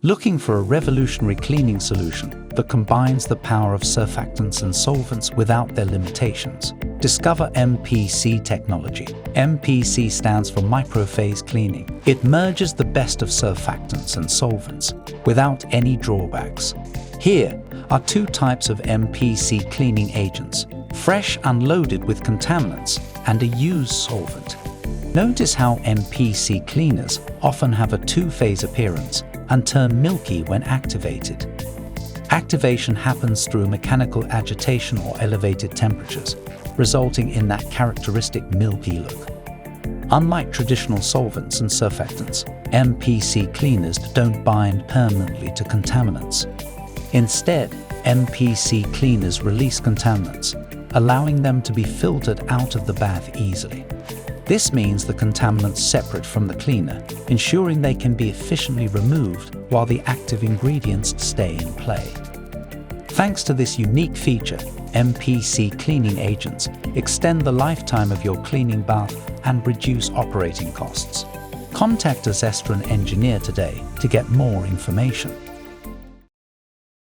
Looking for a revolutionary cleaning solution that combines the power of surfactants and solvents without their limitations? Discover MPC Technology. MPC stands for microphase cleaning. It merges the best of surfactants and solvents without any drawbacks. Here are two types of MPC cleaning agents: fresh unloaded with contaminants and a used solvent. Notice how MPC cleaners often have a two-phase appearance and turn milky when activated. Activation happens through mechanical agitation or elevated temperatures, resulting in that characteristic milky look. Unlike traditional solvents and surfactants, MPC cleaners don't bind permanently to contaminants. Instead, MPC cleaners release contaminants, allowing them to be filtered out of the bath easily. This means the contaminants separate from the cleaner, ensuring they can be efficiently removed while the active ingredients stay in play. Thanks to this unique feature, MPC cleaning agents extend the lifetime of your cleaning bath and reduce operating costs. Contact a ZESTRON engineer today to get more information.